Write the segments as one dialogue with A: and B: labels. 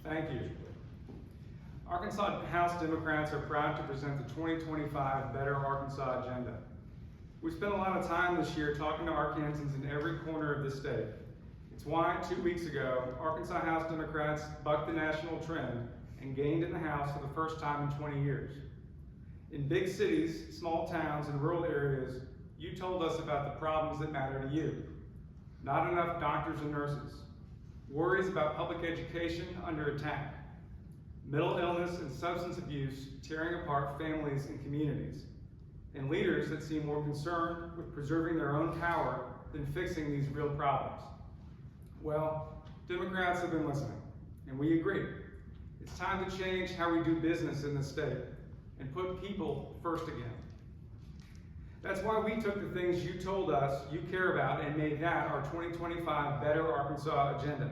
A: Thank you. Arkansas House Democrats are proud to present the 2025 Better Arkansas Agenda. We spent a lot of time this year talking to Arkansans in every corner of the state. It's why 2 weeks ago, Arkansas House Democrats bucked the national trend and gained in the House for the first time in 20 years. In big cities, small towns, and rural areas, you told us about the problems that matter to you. Not enough doctors and nurses, worries about public education under attack, mental illness and substance abuse tearing apart families and communities, and leaders that seem more concerned with preserving their own power than fixing these real problems. Well, Democrats have been listening, and we agree. It's time to change how we do business in the state and put people first again. That's why we took the things you told us you care about and made that our 2025 Better Arkansas agenda.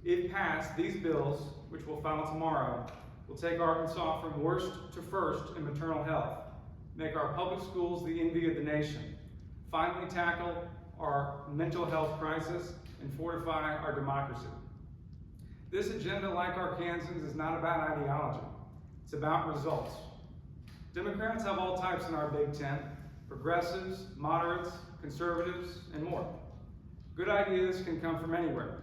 A: If passed, these bills, which we'll file tomorrow, will take Arkansas from worst to first in maternal health, make our public schools the envy of the nation, finally tackle our mental health crisis, and fortify our democracy. This agenda, like Arkansans, is not about ideology. It's about results. Democrats have all types in our Big Tent: progressives, moderates, conservatives, and more. Good ideas can come from anywhere.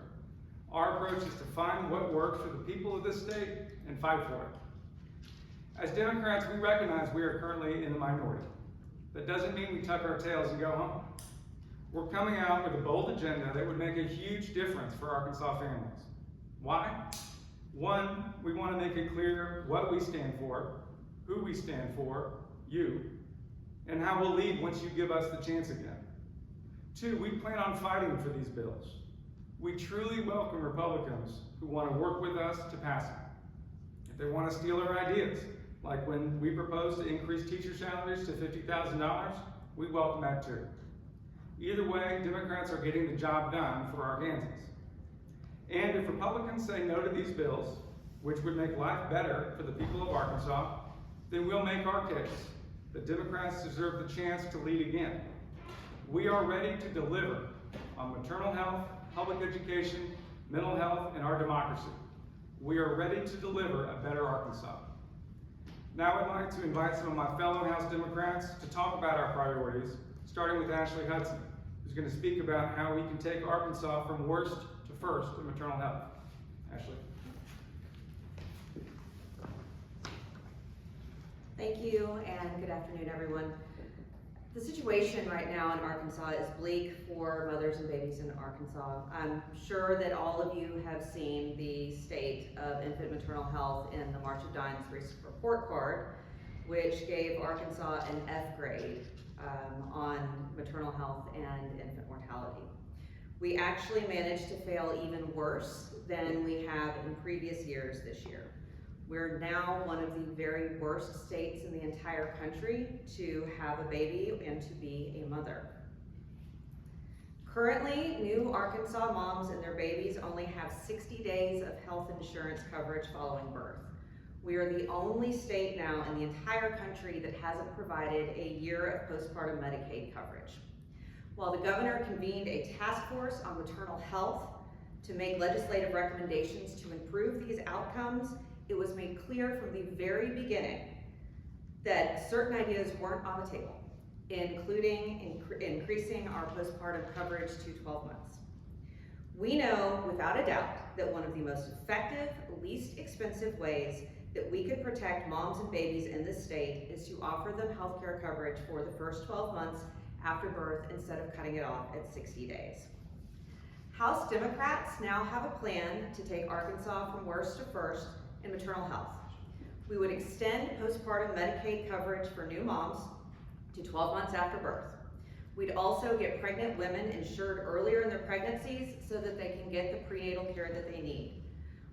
A: Our approach is to find what works for the people of this state and fight for it. As Democrats, we recognize we are currently in the minority. That doesn't mean we tuck our tails and go home. We're coming out with a bold agenda that would make a huge difference for Arkansas families. Why? One, we want to make it clear what we stand for, who we stand for, you, and how we'll lead once you give us the chance again. Two, we plan on fighting for these bills. We truly welcome Republicans who want to work with us to pass them. If they want to steal our ideas, like when we proposed to increase teacher salaries to $50,000, we welcome that too. Either way, Democrats are getting the job done for Arkansans. And if Republicans say no to these bills, which would make life better for the people of Arkansas, then we'll make our case that Democrats deserve the chance to lead again. We are ready to deliver on maternal health, public education, mental health, and our democracy. We are ready to deliver a better Arkansas. Now I'd like to invite some of my fellow House Democrats to talk about our priorities, starting with Ashley Hudson, who's going to speak about how we can take Arkansas from worst to first in maternal health. Ashley.
B: Thank you, and good afternoon, everyone. The situation right now in Arkansas is bleak for mothers and babies in Arkansas. I'm sure that all of you have seen the state of infant maternal health in the March of Dimes recent report card, which gave Arkansas an F grade on maternal health and infant mortality. We actually managed to fail even worse than we have in previous years this year. We're now one of the very worst states in the entire country to have a baby and to be a mother. Currently, new Arkansas moms and their babies only have 60 days of health insurance coverage following birth. We are the only state now in the entire country that hasn't provided a year of postpartum Medicaid coverage. While the governor convened a task force on maternal health to make legislative recommendations to improve these outcomes, it was made clear from the very beginning that certain ideas weren't on the table, including increasing our postpartum coverage to 12 months. We know without a doubt that one of the most effective, least expensive ways that we could protect moms and babies in this state is to offer them health care coverage for the first 12 months after birth instead of cutting it off at 60 days. House Democrats now have a plan to take Arkansas from worst to first in maternal health. We would extend postpartum Medicaid coverage for new moms to 12 months after birth. We'd also get pregnant women insured earlier in their pregnancies so that they can get the prenatal care that they need.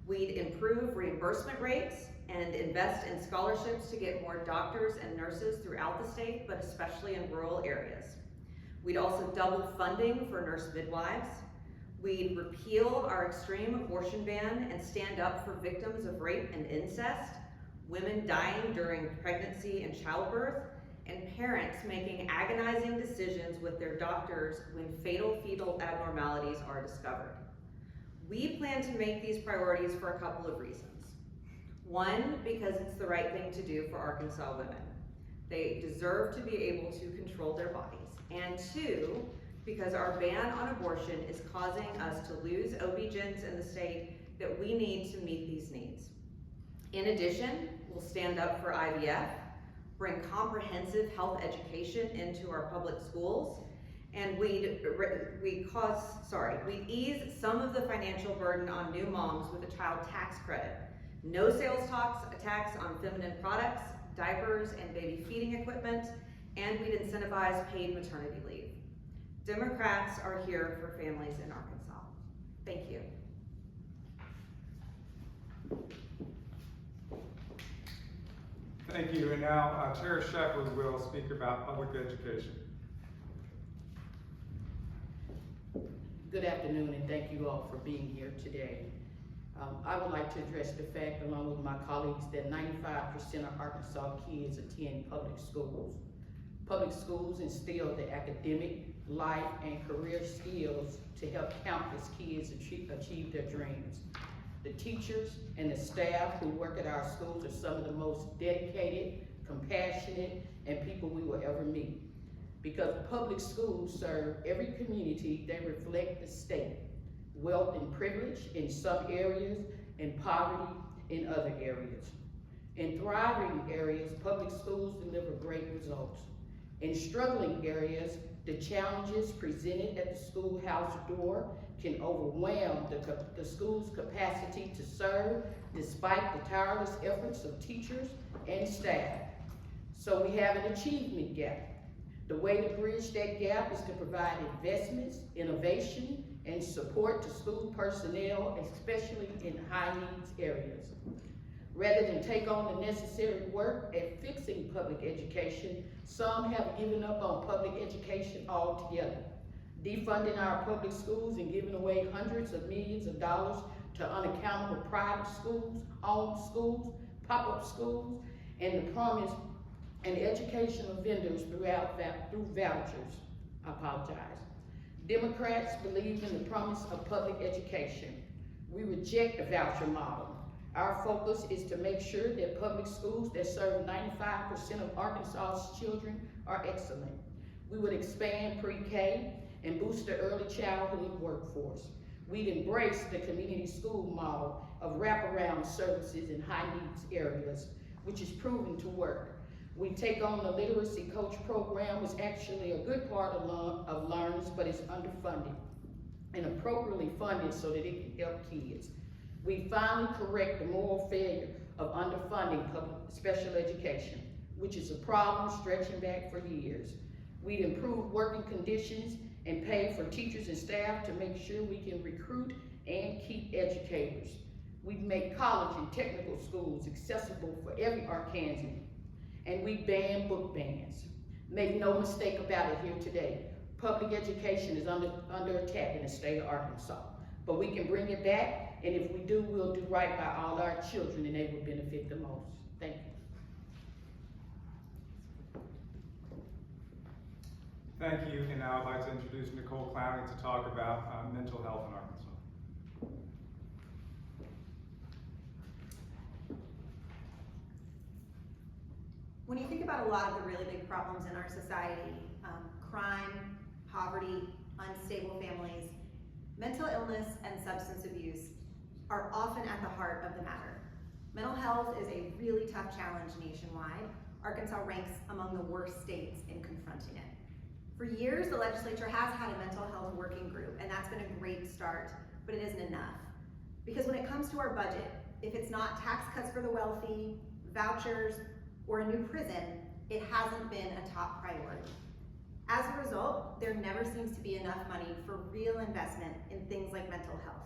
B: We'd improve reimbursement rates and invest in scholarships to get more doctors and nurses throughout the state, but especially in rural areas. We'd also double funding for nurse midwives. We'd repeal our extreme abortion ban and stand up for victims of rape and incest, women dying during pregnancy and childbirth, and parents making agonizing decisions with their doctors when fatal fetal abnormalities are discovered. We plan to make these priorities for a couple of reasons. One, because it's the right thing to do for Arkansas women. They deserve to be able to control their bodies. And two, because our ban on abortion is causing us to lose OB-GYNs in the state that we need to meet these needs. In addition, we'll stand up for IVF, bring comprehensive health education into our public schools, and we'd ease some of the financial burden on new moms with a child tax credit. No sales tax on feminine products, diapers, and baby feeding equipment, and we'd incentivize paid maternity leave. Democrats are here for families in Arkansas. Thank you.
A: Thank you, and now Tara Shepherd will speak about public education.
C: Good afternoon, and thank you all for being here today. I would like to address the fact, along with my colleagues, that 95% of Arkansas kids attend public schools. Public schools instill the academic, life, and career skills to help countless kids achieve their dreams. The teachers and the staff who work at our schools are some of the most dedicated, compassionate, and people we will ever meet. Because public schools serve every community, they reflect the state. Wealth and privilege in some areas, and poverty in other areas. In thriving areas, public schools deliver great results. In struggling areas, the challenges presented at the schoolhouse door can overwhelm the school's capacity to serve despite the tireless efforts of teachers and staff. So we have an achievement gap. The way to bridge that gap is to provide investments, innovation, and support to school personnel, especially in high needs areas. Rather than take on the necessary work at fixing public education, some have given up on public education altogether, defunding our public schools and giving away hundreds of millions of dollars to unaccountable private schools, owned schools, pop-up schools, and the promise and educational vendors through vouchers. I apologize. Democrats believe in the promise of public education. We reject the voucher model. Our focus is to make sure that public schools that serve 95% of Arkansas's children are excellent. We would expand pre-K and boost the early childhood workforce. We'd embrace the community school model of wraparound services in high needs areas, which is proven to work. We take on the literacy coach program, which is actually a good part of learners, but it's underfunded and appropriately funded so that it can help kids. We finally correct the moral failure of underfunding public special education, which is a problem stretching back for years. We'd improve working conditions and pay for teachers and staff to make sure we can recruit and keep educators. We'd make college and technical schools accessible for every Arkansan, and we ban book bans. Make no mistake about it here today. Public education is under attack in the state of Arkansas, but we can bring it back, and if we do, we'll do right by all our children, and they will benefit the most. Thank you.
A: Thank you, and now I'd like to introduce Nicole Clowney to talk about mental health in Arkansas.
D: When you think about a lot of the really big problems in our society, crime, poverty, unstable families, mental illness and substance abuse are often at the heart of the matter. Mental health is a really tough challenge nationwide. Arkansas ranks among the worst states in confronting it. For years, the legislature has had a mental health working group, and that's been a great start, but it isn't enough. Because when it comes to our budget, if it's not tax cuts for the wealthy, vouchers, or a new prison, it hasn't been a top priority. As a result, there never seems to be enough money for real investment in things like mental health.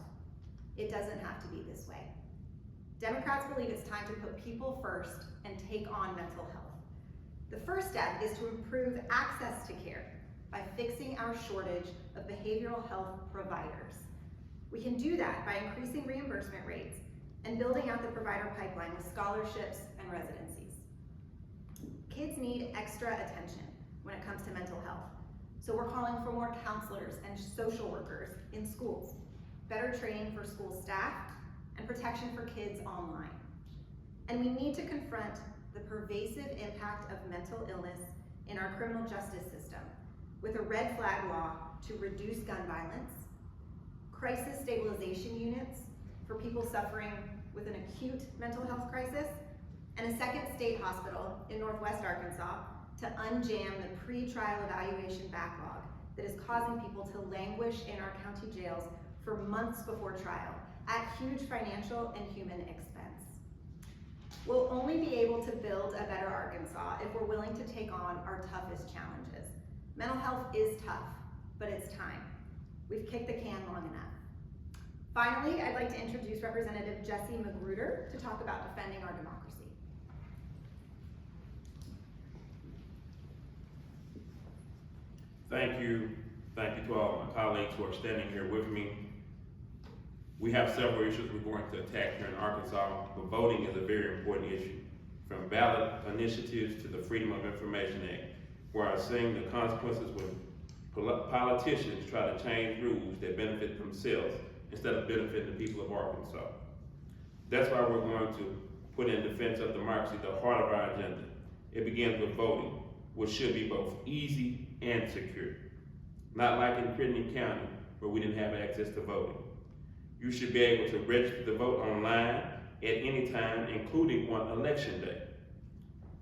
D: It doesn't have to be this way. Democrats believe it's time to put people first and take on mental health. The first step is to improve access to care by fixing our shortage of behavioral health providers. We can do that by increasing reimbursement rates and building out the provider pipeline with scholarships and residencies. Kids need extra attention when it comes to mental health, so we're calling for more counselors and social workers in schools. better training for school staff, and protection for kids online. And we need to confront the pervasive impact of mental illness in our criminal justice system with a red flag law to reduce gun violence, crisis stabilization units for people suffering with an acute mental health crisis, and a second state hospital in Northwest Arkansas to unjam the pre-trial evaluation backlog that is causing people to languish in our county jails for months before trial at huge financial and human expense. We'll only be able to build a better Arkansas if we're willing to take on our toughest challenges. Mental health is tough, but it's time. We've kicked the can long enough. Finally, I'd like to introduce Representative Jesse Magruder to talk about defending our democracy.
E: Thank you to all my colleagues who are standing here with me. We have several issues we're going to attack here in Arkansas, but voting is a very important issue. From ballot initiatives to the Freedom of Information Act, where I'm seeing the consequences when politicians try to change rules that benefit themselves instead of benefiting the people of Arkansas. That's why we're going to put in defense of democracy the heart of our agenda. It begins with voting, which should be both easy and secure. Not like in Crittenden County, where we didn't have access to voting. You should be able to register to vote online at any time, including on election day.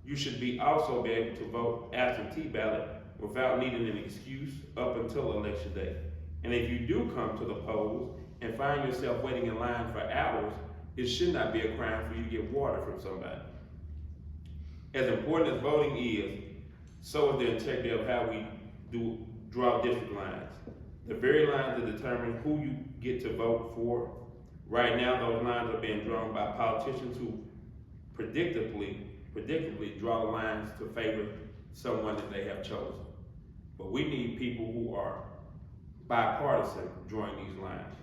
E: You should also be able to vote absentee ballot without needing an excuse up until election day. And if you do come to the polls and find yourself waiting in line for hours, it should not be a crime for you to get water from somebody. As important as voting is, so is the integrity of how we draw district lines. The very lines that determine who you get to vote for. Right now, those lines are being drawn by politicians who predictably draw the lines to favor someone that they have chosen. But we need people who are bipartisan drawing these lines.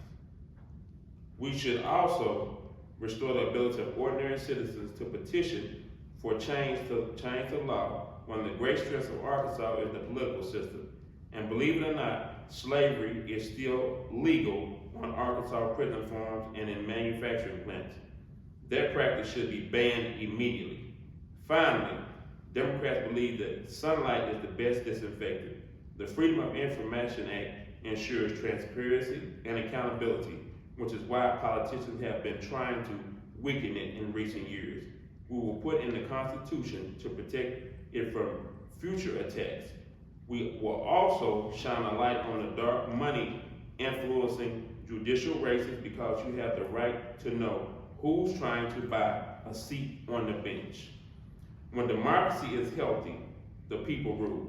E: We should also restore the ability of ordinary citizens to petition for change to law when the great strength of Arkansas is the political system. And believe it or not, slavery is still legal on Arkansas prison farms and in manufacturing plants. That practice should be banned immediately. Finally, Democrats believe that sunlight is the best disinfectant. The Freedom of Information Act ensures transparency and accountability, which is why politicians have been trying to weaken it in recent years. We will put in the Constitution to protect it from future attacks. We will also shine a light on the dark money influencing judicial races, because you have the right to know who's trying to buy a seat on the bench. When democracy is healthy, the people rule.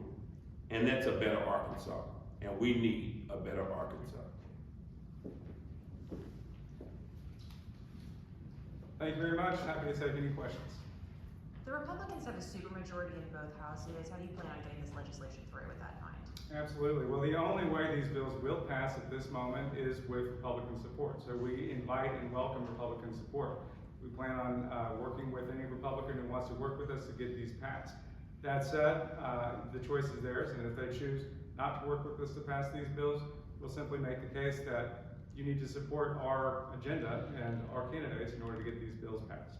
E: And that's a better Arkansas. And we need a better Arkansas.
A: Thank you very much. Happy to take any questions.
F: The Republicans have a supermajority in both houses. How do you plan on getting this legislation through with that in mind?
A: Absolutely. Well, the only way these bills will pass at this moment is with Republican support. So we invite and welcome Republican support. We plan on working with any Republican who wants to work with us to get these passed. That said, the choice is theirs, and if they choose not to work with us to pass these bills, we'll simply make the case that you need to support our agenda and our candidates in order to get these bills passed.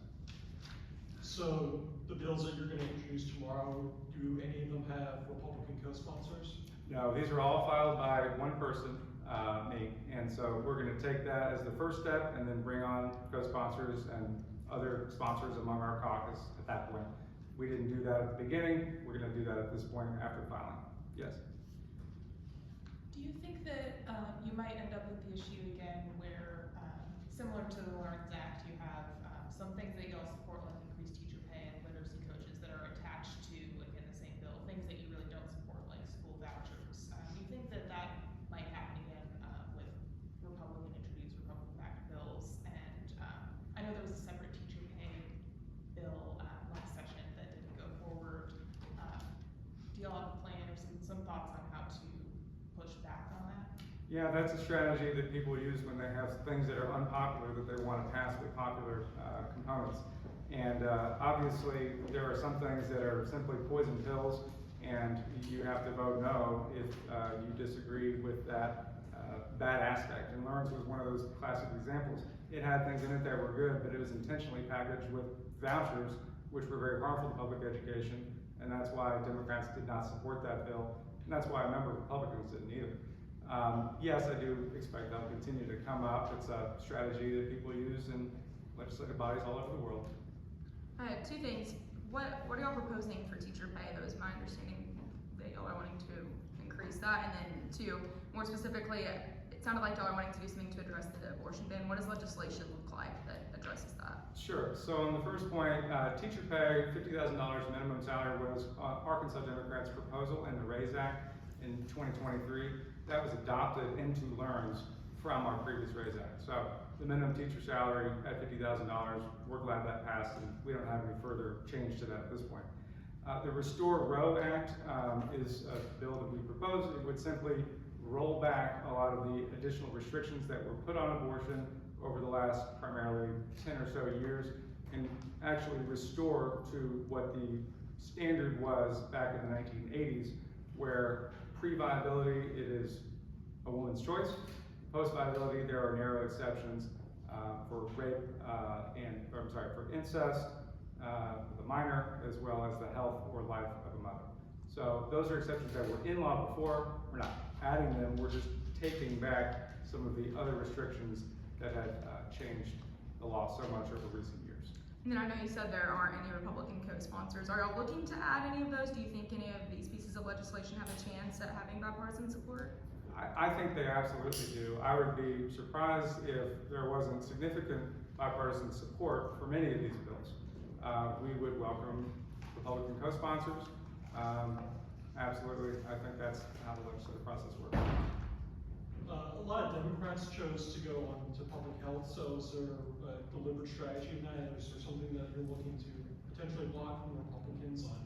G: So the bills that you're going to introduce tomorrow, do any of them have Republican co-sponsors?
A: No, these are all filed by one person, me, and so we're going to take that as the first step and then bring on co-sponsors and other sponsors among our caucus at that point. We didn't do that at the beginning, we're going to do that at this point after filing. Yes?
H: Do you think that you might end up with the issue again where, similar to the Lawrence Act, you have some things that you all support, like increased teacher pay and literacy coaches, that are attached to, again, the same bill, things that you really don't support, like school vouchers. Do you think that that might happen again with Republican-introduced, Republican-backed bills? And I know there was a separate teacher pay bill last session that didn't go forward. Do y'all have a plan or some thoughts on how to push back on that?
A: Yeah, that's a strategy that people use when they have things that are unpopular that they want to pass with popular components. And obviously, there are some things that are simply poison pills, and you have to vote no if you disagree with that bad aspect, and Lawrence was one of those classic examples. It had things in it that were good, but it was intentionally packaged with vouchers, which were very harmful to public education, and that's why Democrats did not support that bill, and that's why a number of Republicans didn't either. Yes, I do expect that'll continue to come up. It's a strategy that people use in legislative bodies all over the world.
I: I have two things. What are y'all proposing for teacher pay? That was my understanding that y'all are wanting to increase that. And then two, more specifically, it sounded like y'all are wanting to do something to address the abortion ban. What does legislation look like that addresses that?
A: Sure. So on the first point, teacher pay, $50,000 minimum salary was Arkansas Democrats' proposal in the RAISE Act in 2023. That was adopted into LEARNS from our previous RAISE Act. So the minimum teacher salary at $50,000, we're glad that passed, and we don't have any further change to that at this point. The Restore Roe Act is a bill that we proposed. It would simply roll back a lot of the additional restrictions that were put on abortion over the last primarily 10 or so years, and actually restore to what the standard was back in the 1980s, where pre-viability, it is a woman's choice. Post-viability, there are narrow exceptions for rape for incest, the minor, as well as the health or life of a mother. So those are exceptions that were in law before. We're not adding them, we're just taking back some of the other restrictions that had changed the law so much over recent years.
I: And then I know you said there aren't any Republican co-sponsors. Are y'all looking to add any of those? Do you think any of these pieces of legislation have a chance at having bipartisan support?
A: I think they absolutely do. I would be surprised if there wasn't significant bipartisan support for many of these bills. We would welcome Republican co-sponsors. Absolutely, I think that's how the legislative process works.
G: A lot of Democrats chose to go on to public health, so is there a deliberate strategy in that? Is there something that you're looking to potentially block from Republicans on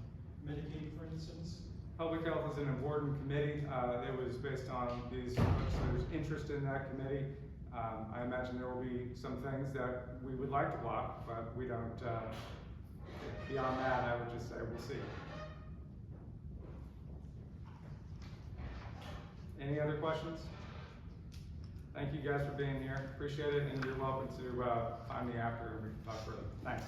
G: Medicaid, for instance?
A: Public health is an important committee. It was based on these legislators' interest in that committee. I imagine there will be some things that we would like to block, but we don't. Beyond that, I would just say we'll see. Any other questions? Thank you guys for being here. Appreciate it, and you're welcome to find me after and we can talk further. Thanks.